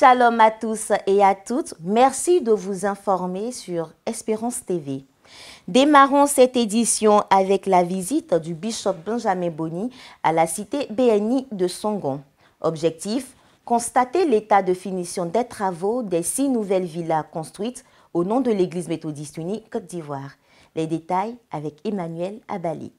Shalom à tous et à toutes. Merci de vous informer sur Espérance TV. Démarrons cette édition avec la visite du bishop Benjamin Boni à la cité BNI de Songon. Objectif, constater l'état de finition des travaux des 6 nouvelles villas construites au nom de l'Église méthodiste unie Côte d'Ivoire. Les détails avec Emmanuel Abali.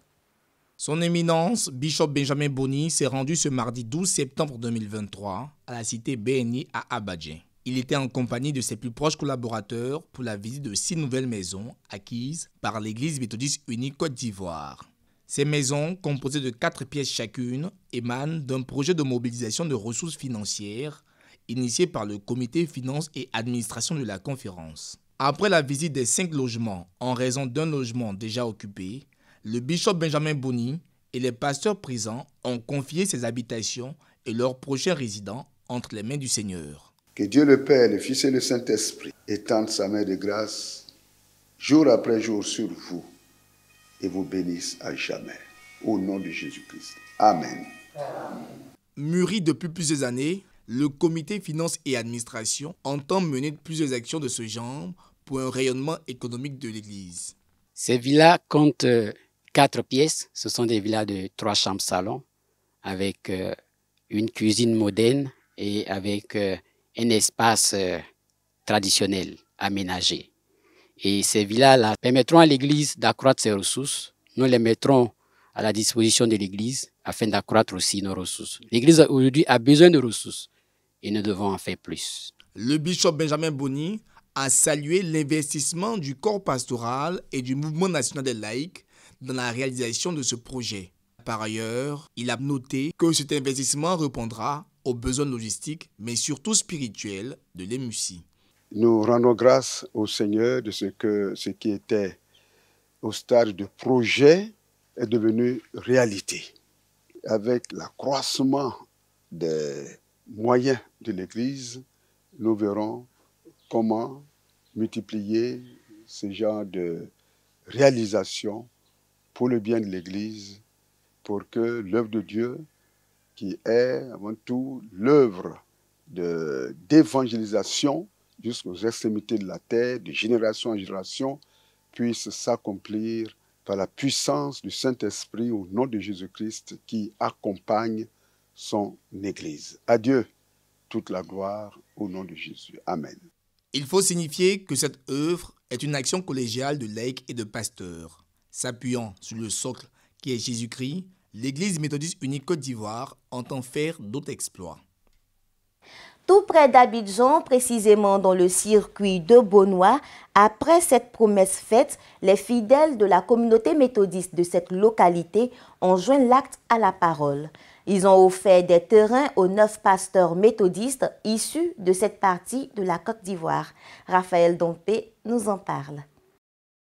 Son éminence, Bishop Benjamin Boni, s'est rendu ce mardi 12 septembre 2023 à la cité BNI à Abadjan. Il était en compagnie de ses plus proches collaborateurs pour la visite de 6 nouvelles maisons acquises par l'Église méthodiste unie Côte d'Ivoire. Ces maisons, composées de 4 pièces chacune, émanent d'un projet de mobilisation de ressources financières initié par le comité finance et administration de la conférence. Après la visite des 5 logements en raison d'un logement déjà occupé, le bishop Benjamin Boni et les pasteurs présents ont confié ces habitations et leurs prochains résidents entre les mains du Seigneur. Que Dieu le Père, le Fils et le Saint-Esprit étendent sa main de grâce jour après jour sur vous et vous bénisse à jamais. Au nom de Jésus-Christ. Amen. Mûri depuis plusieurs années, le comité finance et administration entend mener plusieurs actions de ce genre pour un rayonnement économique de l'Église. Ces villas comptent 4 pièces. Ce sont des villas de 3 chambres salon avec une cuisine moderne et avec un espace traditionnel aménagé. Et ces villas-là permettront à l'Église d'accroître ses ressources. Nous les mettrons à la disposition de l'Église afin d'accroître aussi nos ressources. L'Église aujourd'hui a besoin de ressources et nous devons en faire plus. Le bishop Benjamin Boni a salué l'investissement du corps pastoral et du mouvement national des laïcs dans la réalisation de ce projet. Par ailleurs, il a noté que cet investissement répondra aux besoins logistiques, mais surtout spirituels de l'EMUCI. Nous rendons grâce au Seigneur de ce qui était au stade de projet est devenu réalité. Avec l'accroissement des moyens de l'Église, nous verrons comment multiplier ce genre de réalisation pour le bien de l'Église, pour que l'œuvre de Dieu, qui est avant tout l'œuvre d'évangélisation jusqu'aux extrémités de la terre, de génération en génération, puisse s'accomplir par la puissance du Saint-Esprit au nom de Jésus-Christ qui accompagne son Église. À Dieu toute la gloire au nom de Jésus. Amen. Il faut signifier que cette œuvre est une action collégiale de laïcs et de pasteurs. S'appuyant sur le socle qui est Jésus-Christ, l'Église méthodiste unie Côte d'Ivoire entend faire d'autres exploits. Tout près d'Abidjan, précisément dans le circuit de Bonois, après cette promesse faite, les fidèles de la communauté méthodiste de cette localité ont joint l'acte à la parole. Ils ont offert des terrains aux 9 pasteurs méthodistes issus de cette partie de la Côte d'Ivoire. Raphaël Dompé nous en parle.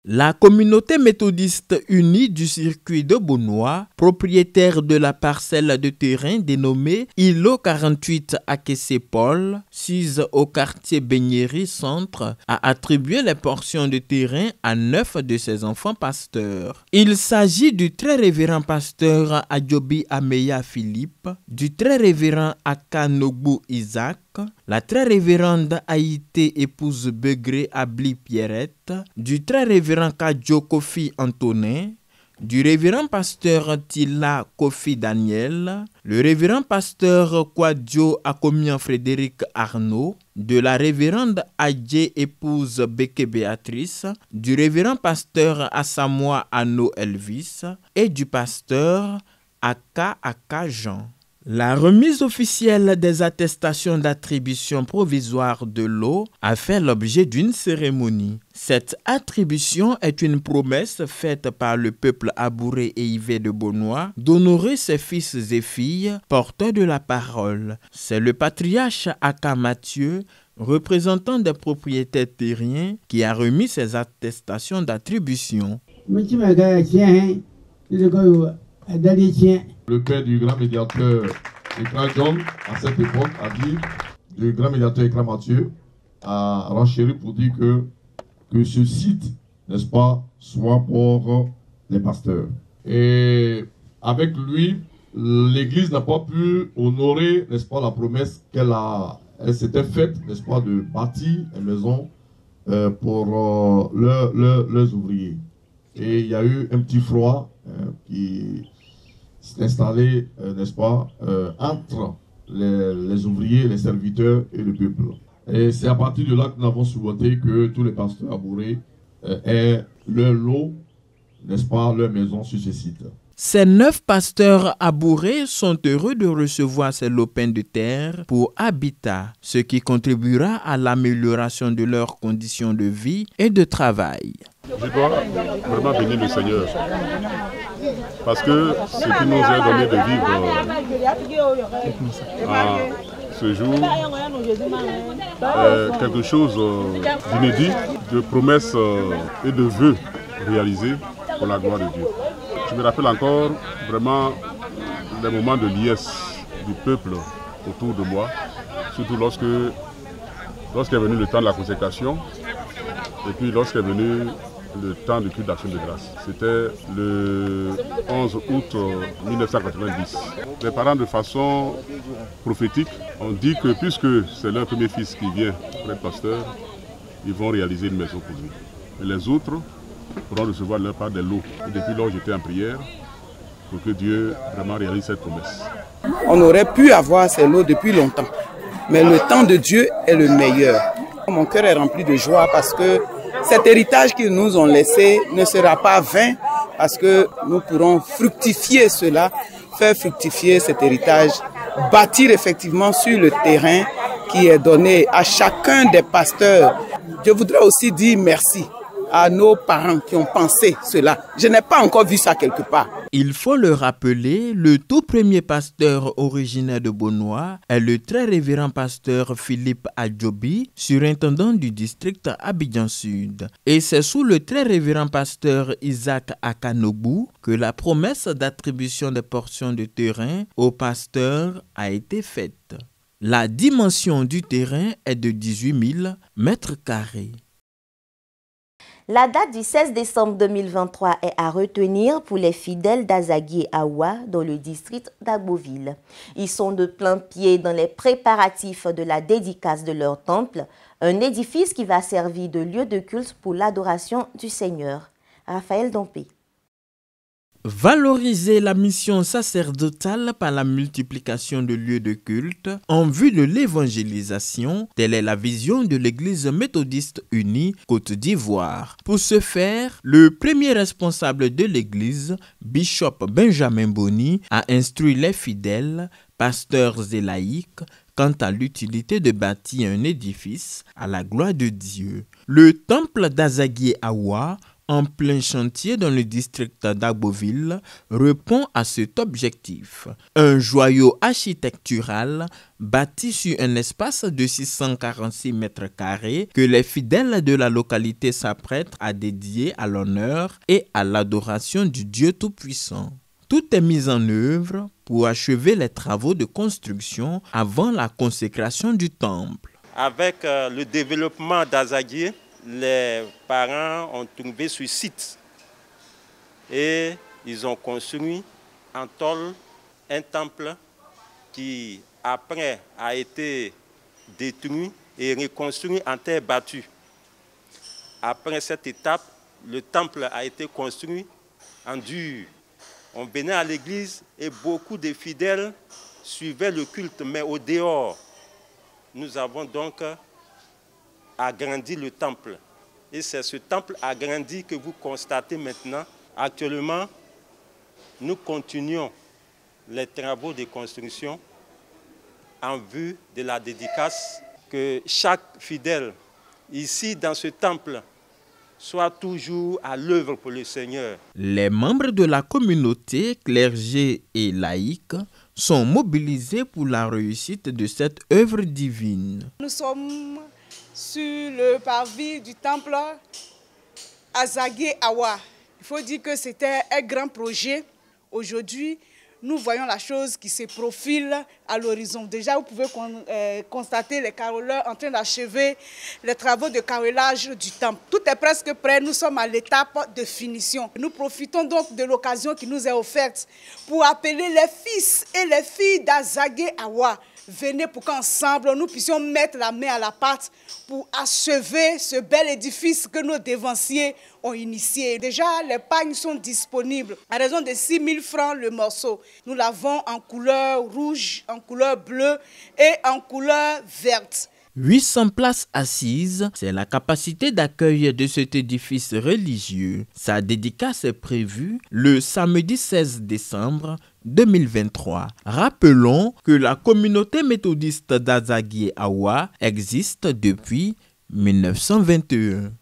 La communauté méthodiste unie du circuit de Bonois, propriétaire de la parcelle de terrain dénommée ILO 48 à Kessé-Paul, sise au quartier Beignéry Centre, a attribué les portions de terrain à 9 de ses enfants pasteurs. Il s'agit du très révérend pasteur Adjobi Ameya Philippe, du très révérend Akanogbu Isaac, la très révérende Haïté épouse Begré Abli Pierrette, du très révérend Kadjo Kofi Antonin, du révérend pasteur Tila Kofi Daniel, le révérend pasteur Kwadjo Akomian Frédéric Arnaud, de la révérende Adje épouse Beke Béatrice, du révérend pasteur Asamoah Ano Elvis et du pasteur Aka Jean. La remise officielle des attestations d'attribution provisoire de l'eau a fait l'objet d'une cérémonie. Cette attribution est une promesse faite par le peuple abouré et ivé de Bonois d'honorer ses fils et filles porteurs de la parole. C'est le patriarche Aka Mathieu, représentant des propriétaires terriens, qui a remis ces attestations d'attribution. Le père du grand médiateur Ekra John, à cette époque, a dit, le grand médiateur Ekra Mathieu a renchéri pour dire que ce site, n'est-ce pas, soit pour les pasteurs. Et avec lui, l'Église n'a pas pu honorer, n'est-ce pas, la promesse qu'elle a elles s'étaient faites, n'est-ce pas, de bâtir une maison pour leurs ouvriers. Et il y a eu un petit froid qui s'est installé, n'est-ce pas, entre les ouvriers, les serviteurs et le peuple. Et c'est à partir de là que nous avons souhaité que tous les pasteurs abourés aient leur lot, n'est-ce pas, leur maison sur ce site. Ces 9 pasteurs abourés sont heureux de recevoir ces lopins de terre pour habitat, ce qui contribuera à l'amélioration de leurs conditions de vie et de travail. Je dois vraiment bénir le Seigneur parce que ce qui nous a donné de vivre à ce jour est quelque chose d'inédit, de promesses et de vœux réalisés pour la gloire de Dieu. Je me rappelle encore vraiment les moments de liesse du peuple autour de moi, surtout lorsqu'est venu le temps de la consécration et puis lorsqu'est venu le temps du culte d'action de grâce. C'était le 11 août 1990. Les parents, de façon prophétique, ont dit que puisque c'est leur premier fils qui vient pour être pasteur, ils vont réaliser une maison pour lui. Et les autres pourront recevoir leur part des lots. Et depuis lors, j'étais en prière pour que Dieu vraiment réalise cette promesse. On aurait pu avoir ces lots depuis longtemps, mais le temps de Dieu est le meilleur. Mon cœur est rempli de joie parce que cet héritage qu'ils nous ont laissé ne sera pas vain parce que nous pourrons fructifier cela, faire fructifier cet héritage, bâtir effectivement sur le terrain qui est donné à chacun des pasteurs. Je voudrais aussi dire merci à nos parents qui ont pensé cela. Je n'ai pas encore vu ça quelque part. Il faut le rappeler, le tout premier pasteur originaire de Bonois est le très révérend pasteur Philippe Adjobi, surintendant du district Abidjan Sud. Et c'est sous le très révérend pasteur Isaac Akanobu que la promesse d'attribution des portions de terrain aux pasteurs a été faite. La dimension du terrain est de 18 000 mètres carrés. La date du 16 décembre 2023 est à retenir pour les fidèles d'Azagui Awa dans le district d'Agboville. Ils sont de plein pied dans les préparatifs de la dédicace de leur temple, un édifice qui va servir de lieu de culte pour l'adoration du Seigneur. Raphaël Dompé. Valoriser la mission sacerdotale par la multiplication de lieux de culte en vue de l'évangélisation, telle est la vision de l'Église méthodiste unie Côte d'Ivoire. Pour ce faire, le premier responsable de l'Église, Bishop Benjamin Boni, a instruit les fidèles, pasteurs et laïcs, quant à l'utilité de bâtir un édifice à la gloire de Dieu. Le temple d'Azagui Awa, en plein chantier dans le district d'Agboville, répond à cet objectif. Un joyau architectural bâti sur un espace de 646 mètres carrés que les fidèles de la localité s'apprêtent à dédier à l'honneur et à l'adoration du Dieu Tout-Puissant. Tout est mis en œuvre pour achever les travaux de construction avant la consécration du temple. Avec le développement d'Azagui, les parents ont trouvé ce site et ils ont construit en tôle un temple qui après a été détruit et reconstruit en terre battue. Après cette étape, le temple a été construit en dur. On venait à l'église et beaucoup de fidèles suivaient le culte, mais au dehors. Nous avons donc agrandi le temple. Et c'est ce temple agrandi que vous constatez maintenant. Actuellement, nous continuons les travaux de construction en vue de la dédicace, que chaque fidèle ici dans ce temple soit toujours à l'œuvre pour le Seigneur. Les membres de la communauté, clergés et laïcs, sont mobilisés pour la réussite de cette œuvre divine. Nous sommes sur le parvis du temple Azagui Awa. Il faut dire que c'était un grand projet. Aujourd'hui, nous voyons la chose qui se profile à l'horizon. Déjà, vous pouvez constater les caroleurs en train d'achever les travaux de carrelage du temple. Tout est presque prêt, nous sommes à l'étape de finition. Nous profitons donc de l'occasion qui nous est offerte pour appeler les fils et les filles d'Azagui Awa venez pour qu'ensemble nous puissions mettre la main à la pâte pour achever ce bel édifice que nos dévanciers ont initié. Déjà, les pagnes sont disponibles à raison de 6 000 francs le morceau. Nous l'avons en couleur rouge, en couleur bleue et en couleur verte. 800 places assises, c'est la capacité d'accueil de cet édifice religieux. Sa dédicace est prévue le samedi 16 décembre 2023. Rappelons que la communauté méthodiste d'Azaguié-Awa existe depuis 1921.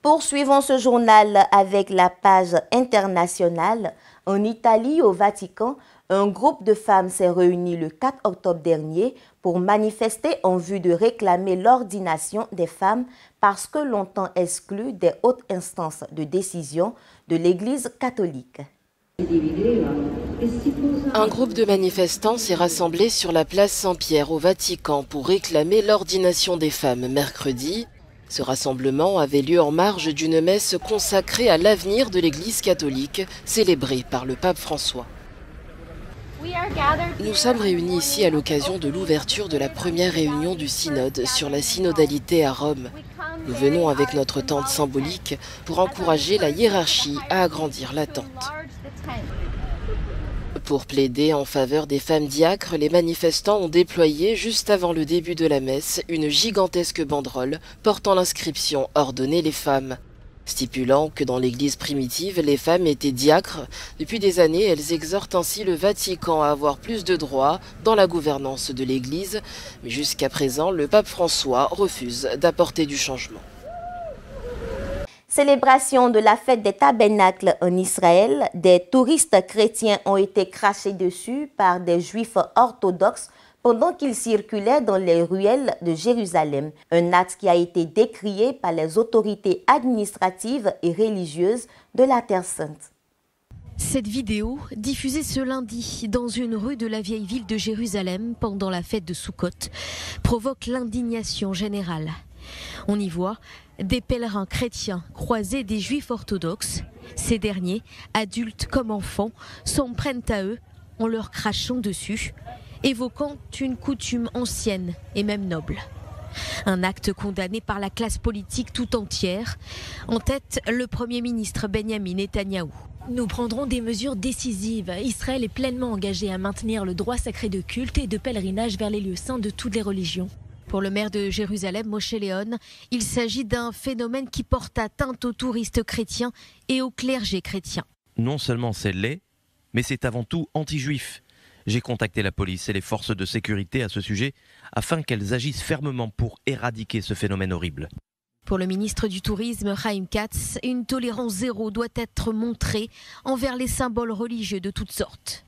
Poursuivons ce journal avec la page internationale. En Italie, au Vatican, un groupe de femmes s'est réuni le 4 octobre dernier pour manifester en vue de réclamer l'ordination des femmes parce que longtemps exclues des hautes instances de décision de l'Église catholique. Un groupe de manifestants s'est rassemblé sur la place Saint-Pierre au Vatican pour réclamer l'ordination des femmes mercredi. Ce rassemblement avait lieu en marge d'une messe consacrée à l'avenir de l'Église catholique, célébrée par le pape François. Nous sommes réunis ici à l'occasion de l'ouverture de la première réunion du synode sur la synodalité à Rome. Nous venons avec notre tente symbolique pour encourager la hiérarchie à agrandir la tente. Pour plaider en faveur des femmes diacres, les manifestants ont déployé, juste avant le début de la messe, une gigantesque banderole portant l'inscription « Ordonnez les femmes ». Stipulant que dans l'Église primitive, les femmes étaient diacres. Depuis des années, elles exhortent ainsi le Vatican à avoir plus de droits dans la gouvernance de l'Église. Mais jusqu'à présent, le pape François refuse d'apporter du changement. Célébration de la fête des tabernacles en Israël, des touristes chrétiens ont été crachés dessus par des juifs orthodoxes pendant qu'ils circulaient dans les ruelles de Jérusalem. Un acte qui a été décrié par les autorités administratives et religieuses de la Terre Sainte. Cette vidéo, diffusée ce lundi dans une rue de la vieille ville de Jérusalem pendant la fête de Soukhot, provoque l'indignation générale. On y voit des pèlerins chrétiens croiser des juifs orthodoxes. Ces derniers, adultes comme enfants, s'en prennent à eux en leur crachant dessus, évoquant une coutume ancienne et même noble. Un acte condamné par la classe politique tout entière. En tête, le Premier ministre Benjamin Netanyahou. Nous prendrons des mesures décisives. Israël est pleinement engagé à maintenir le droit sacré de culte et de pèlerinage vers les lieux saints de toutes les religions. Pour le maire de Jérusalem, Moshe Léon, il s'agit d'un phénomène qui porte atteinte aux touristes chrétiens et au clergé chrétien. Non seulement c'est laid, mais c'est avant tout anti-juif. J'ai contacté la police et les forces de sécurité à ce sujet afin qu'elles agissent fermement pour éradiquer ce phénomène horrible. Pour le ministre du Tourisme, Chaim Katz, une tolérance zéro doit être montrée envers les symboles religieux de toutes sortes.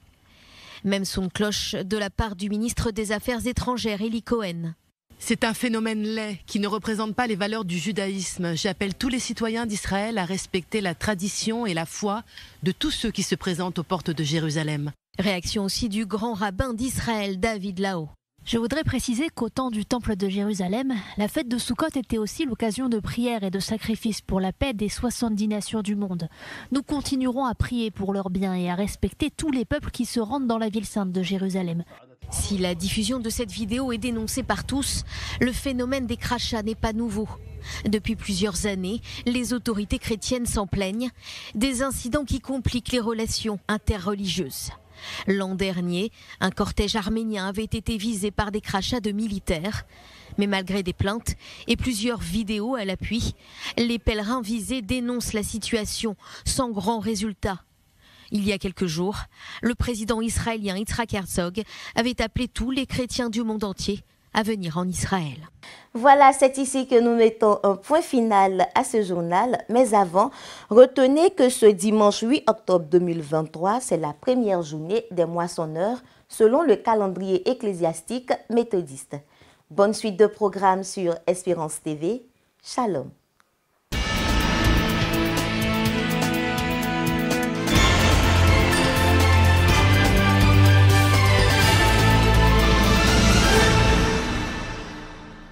Même son cloche de la part du ministre des Affaires étrangères, Eli Cohen. C'est un phénomène laid qui ne représente pas les valeurs du judaïsme. J'appelle tous les citoyens d'Israël à respecter la tradition et la foi de tous ceux qui se présentent aux portes de Jérusalem. Réaction aussi du grand rabbin d'Israël, David Lao. Je voudrais préciser qu'au temps du temple de Jérusalem, la fête de Soukhot était aussi l'occasion de prières et de sacrifices pour la paix des 70 nations du monde. Nous continuerons à prier pour leur bien et à respecter tous les peuples qui se rendent dans la ville sainte de Jérusalem. Si la diffusion de cette vidéo est dénoncée par tous, le phénomène des crachats n'est pas nouveau. Depuis plusieurs années, les autorités chrétiennes s'en plaignent, des incidents qui compliquent les relations interreligieuses. L'an dernier, un cortège arménien avait été visé par des crachats de militaires. Mais malgré des plaintes et plusieurs vidéos à l'appui, les pèlerins visés dénoncent la situation sans grand résultat. Il y a quelques jours, le président israélien Yitzhak Herzog avait appelé tous les chrétiens du monde entier à venir en Israël. Voilà, c'est ici que nous mettons un point final à ce journal. Mais avant, retenez que ce dimanche 8 octobre 2023, c'est la première journée des moissonneurs selon le calendrier ecclésiastique méthodiste. Bonne suite de programmes sur Espérance TV. Shalom.